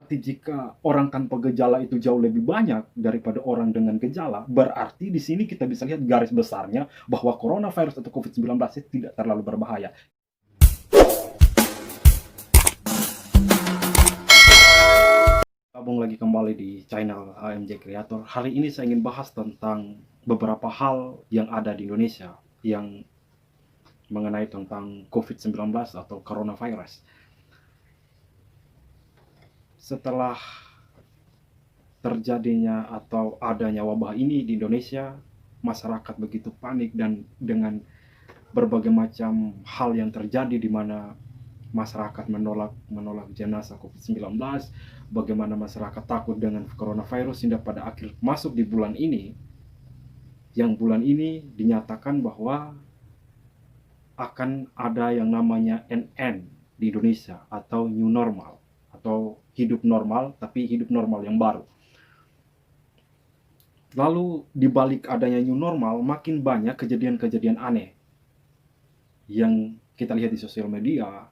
Tapi jika orang tanpa gejala itu jauh lebih banyak daripada orang dengan gejala, berarti di sini kita bisa lihat garis besarnya bahwa coronavirus atau COVID-19 itu tidak terlalu berbahaya. Gabung lagi kembali di channel AMJ Creator. Hari ini saya ingin bahas tentang beberapa hal yang ada di Indonesia yang mengenai tentang COVID-19 atau coronavirus. Setelah terjadinya atau adanya wabah ini di Indonesia, masyarakat begitu panik dan dengan berbagai macam hal yang terjadi di mana masyarakat menolak jenazah COVID-19, bagaimana masyarakat takut dengan coronavirus hingga pada akhir masuk di bulan ini, yang bulan ini dinyatakan bahwa akan ada yang namanya NN di Indonesia atau new normal atau hidup normal, tapi hidup normal yang baru. Lalu di balik adanya new normal, makin banyak kejadian-kejadian aneh yang kita lihat di sosial media.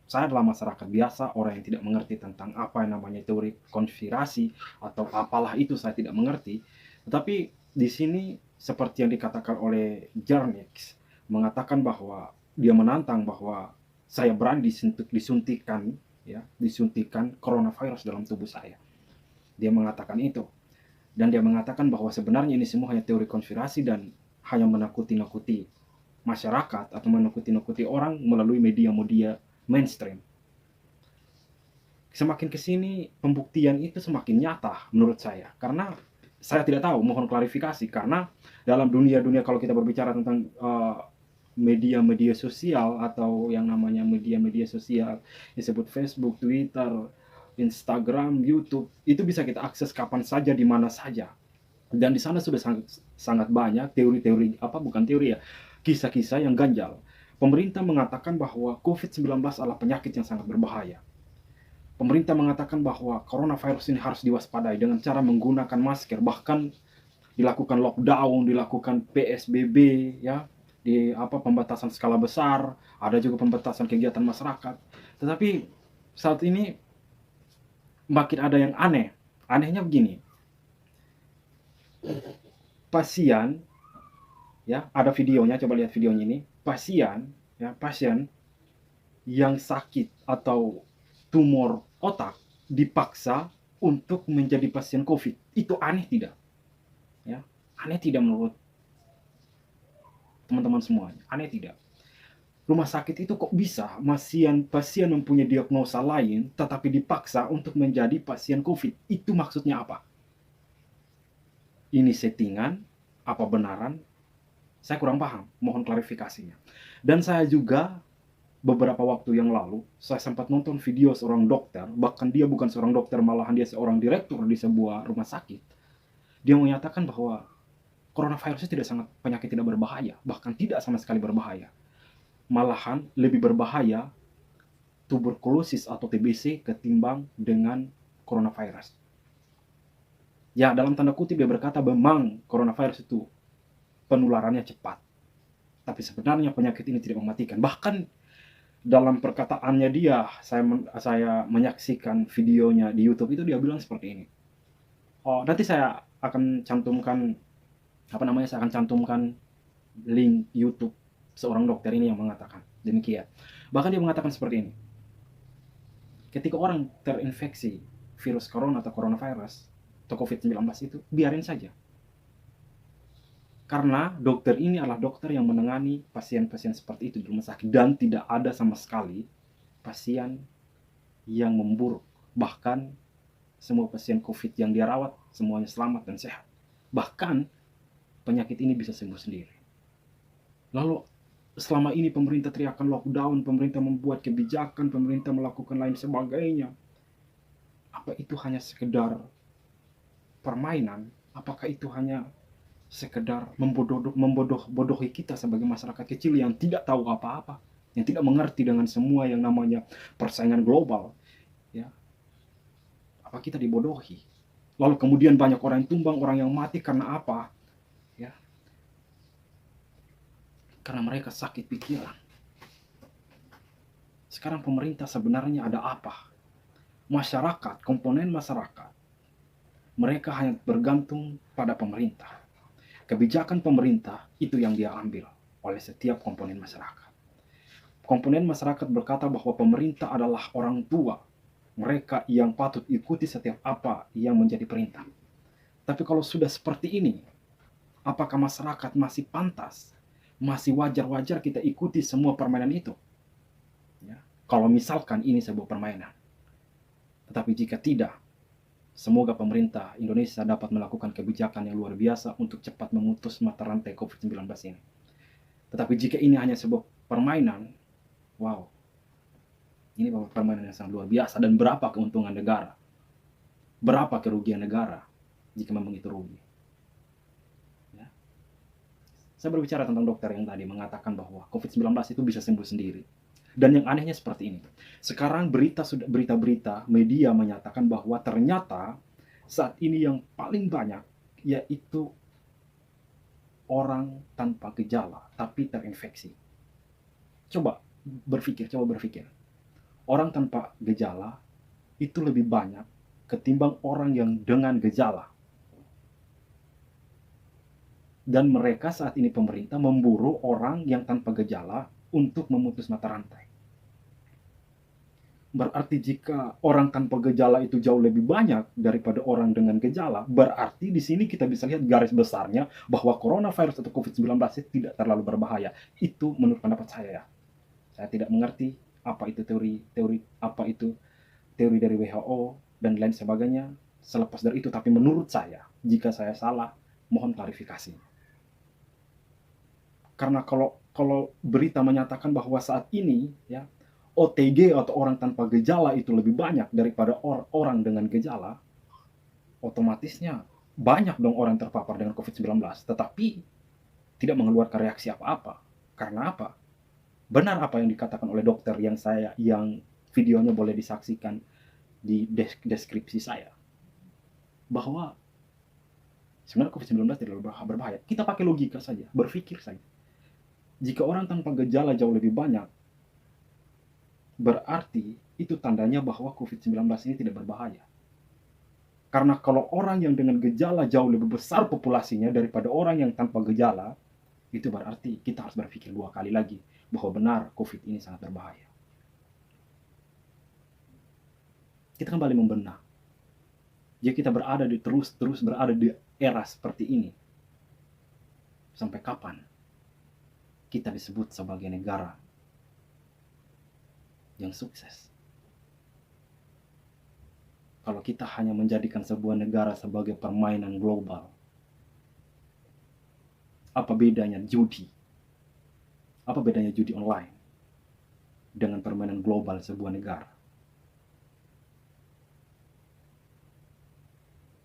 Saya adalah masyarakat biasa, orang yang tidak mengerti tentang apa yang namanya teori konspirasi atau apalah itu, saya tidak mengerti. Tetapi di sini seperti yang dikatakan oleh Jarnix, mengatakan bahwa dia menantang bahwa saya berani disuntikan coronavirus dalam tubuh saya. Dia mengatakan itu. Dan dia mengatakan bahwa sebenarnya ini semua hanya teori konspirasi dan hanya menakuti-nakuti masyarakat atau menakuti-nakuti orang melalui media-media mainstream. Semakin kesini pembuktian itu semakin nyata menurut saya, karena saya tidak tahu, mohon klarifikasi, karena dalam dunia kalau kita berbicara tentang media-media sosial atau yang namanya media-media sosial disebut Facebook, Twitter, Instagram, YouTube, itu bisa kita akses kapan saja di mana saja. Dan di sana sudah sangat banyak teori-teori, bukan teori ya, kisah-kisah yang ganjal. Pemerintah mengatakan bahwa COVID-19 adalah penyakit yang sangat berbahaya. Pemerintah mengatakan bahwa coronavirus ini harus diwaspadai dengan cara menggunakan masker, bahkan dilakukan lockdown, dilakukan PSBB, ya, di pembatasan skala besar, ada juga pembatasan kegiatan masyarakat. Tetapi saat ini makin ada yang aneh. Anehnya begini, pasien, ya, ada videonya, coba lihat videonya ini. Pasien yang sakit atau tumor otak dipaksa untuk menjadi pasien COVID. Itu aneh tidak? Ya, aneh tidak menurut teman-teman semuanya? Aneh tidak? Rumah sakit itu kok bisa pasien mempunyai diagnosa lain tetapi dipaksa untuk menjadi pasien COVID? Itu maksudnya apa? Ini settingan? Apa benaran? Saya kurang paham, mohon klarifikasinya. Dan saya juga beberapa waktu yang lalu, saya sempat nonton video seorang dokter, bahkan dia bukan seorang dokter, malahan dia seorang direktur di sebuah rumah sakit. Dia menyatakan bahwa coronavirus itu penyakit tidak berbahaya, bahkan tidak sama sekali berbahaya. Malahan lebih berbahaya tuberkulosis atau TBC ketimbang dengan coronavirus. Ya, dalam tanda kutip dia berkata memang coronavirus itu penularannya cepat. Tapi sebenarnya penyakit ini tidak mematikan. Bahkan dalam perkataannya dia, saya menyaksikan videonya di YouTube itu, dia bilang seperti ini. Oh, nanti saya akan cantumkan saya akan cantumkan link YouTube seorang dokter ini yang mengatakan demikian. Bahkan dia mengatakan seperti ini. Ketika orang terinfeksi virus corona atau coronavirus atau COVID-19 itu, biarin saja. Karena dokter ini adalah dokter yang menangani pasien-pasien seperti itu di rumah sakit, dan tidak ada sama sekali pasien yang memburuk. Bahkan semua pasien COVID yang dia rawat semuanya selamat dan sehat. Bahkan penyakit ini bisa sembuh sendiri. Lalu selama ini pemerintah teriakan lockdown, pemerintah membuat kebijakan, pemerintah melakukan lain sebagainya. Apa itu hanya sekedar permainan? Apakah itu hanya sekedar membodohi kita sebagai masyarakat kecil yang tidak tahu apa-apa, yang tidak mengerti dengan semua yang namanya persaingan global, ya? Apa kita dibodohi? Lalu kemudian banyak orang yang tumbang, orang yang mati karena apa? Ya, karena mereka sakit pikiran. Sekarang pemerintah sebenarnya ada apa? masyarakat, komponen masyarakat, mereka hanya bergantung pada pemerintah. Kebijakan pemerintah itu yang dia ambil oleh setiap komponen masyarakat. Komponen masyarakat berkata bahwa pemerintah adalah orang tua, mereka yang patut ikuti setiap apa yang menjadi perintah. Tapi kalau sudah seperti ini, apakah masyarakat masih pantas, masih wajar-wajar kita ikuti semua permainan itu? Ya, kalau misalkan ini sebuah permainan. Tetapi jika tidak, semoga pemerintah Indonesia dapat melakukan kebijakan yang luar biasa untuk cepat memutus mata rantai COVID-19 ini. Tetapi jika ini hanya sebuah permainan, wow, ini permainan yang sangat luar biasa. Dan berapa keuntungan negara? Berapa kerugian negara jika memang itu rugi? Ya. Saya berbicara tentang dokter yang tadi mengatakan bahwa COVID-19 itu bisa sembuh sendiri. Dan yang anehnya seperti ini. Sekarang berita-berita media menyatakan bahwa ternyata saat ini yang paling banyak yaitu orang tanpa gejala tapi terinfeksi. Coba berpikir. Orang tanpa gejala itu lebih banyak ketimbang orang yang dengan gejala. Dan mereka saat ini pemerintah memburu orang yang tanpa gejala untuk memutus mata rantai. Berarti jika orang tanpa gejala itu jauh lebih banyak daripada orang dengan gejala, berarti di sini kita bisa lihat garis besarnya bahwa coronavirus atau COVID-19 itu tidak terlalu berbahaya. Itu menurut pendapat saya ya. Saya tidak mengerti apa itu teori dari WHO dan lain sebagainya selepas dari itu, tapi menurut saya, jika saya salah, mohon klarifikasi. Karena kalau berita menyatakan bahwa saat ini ya OTG atau orang tanpa gejala itu lebih banyak daripada orang dengan gejala, otomatisnya banyak dong orang terpapar dengan COVID-19, tetapi tidak mengeluarkan reaksi apa-apa. Karena apa? Benar apa yang dikatakan oleh dokter yang videonya boleh disaksikan di deskripsi saya, bahwa sebenarnya COVID-19 tidak berbahaya. Kita pakai logika saja, berpikir saja. Jika orang tanpa gejala jauh lebih banyak, berarti itu tandanya bahwa COVID-19 ini tidak berbahaya. Karena kalau orang yang dengan gejala jauh lebih besar populasinya daripada orang yang tanpa gejala, itu berarti kita harus berpikir 2 kali lagi bahwa benar COVID ini sangat berbahaya. Kita kembali membenah. Jika kita terus berada di era seperti ini, sampai kapan kita disebut sebagai negara yang sukses? Kalau kita hanya menjadikan sebuah negara sebagai permainan global, apa bedanya judi? Apa bedanya judi online dengan permainan global sebuah negara?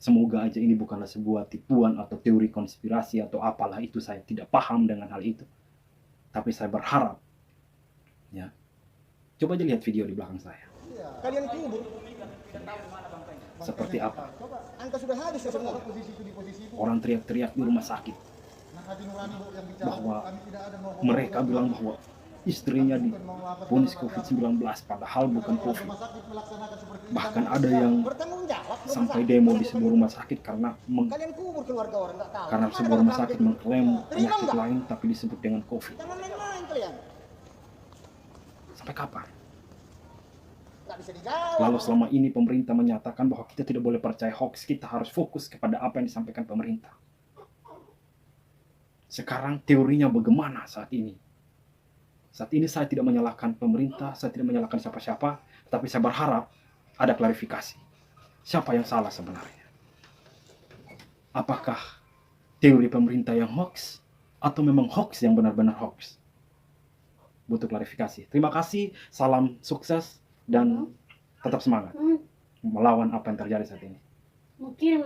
Semoga aja ini bukanlah sebuah tipuan atau teori konspirasi atau apalah itu, saya tidak paham dengan hal itu. Tapi saya berharap, ya, coba aja lihat video di belakang saya. Kalian kubur. Seperti apa? Angka sudah habis ya semua. Orang teriak-teriak di rumah sakit bahwa mereka bilang bahwa istrinya divonis COVID-19 padahal bukan COVID. Bahkan ada yang sampai demo di sebuah rumah sakit karena sebuah rumah sakit mengklaim penyakit lain tapi disebut dengan COVID. Sampai kapan? Lalu selama ini pemerintah menyatakan bahwa kita tidak boleh percaya hoax, kita harus fokus kepada apa yang disampaikan pemerintah. Sekarang teorinya bagaimana saat ini? Saat ini saya tidak menyalahkan pemerintah, saya tidak menyalahkan siapa-siapa, tapi saya berharap ada klarifikasi. Siapa yang salah sebenarnya? Apakah teori pemerintah yang hoax atau memang hoax yang benar-benar hoax? Butuh klarifikasi. Terima kasih, salam sukses dan tetap semangat melawan apa yang terjadi saat ini. Mungkin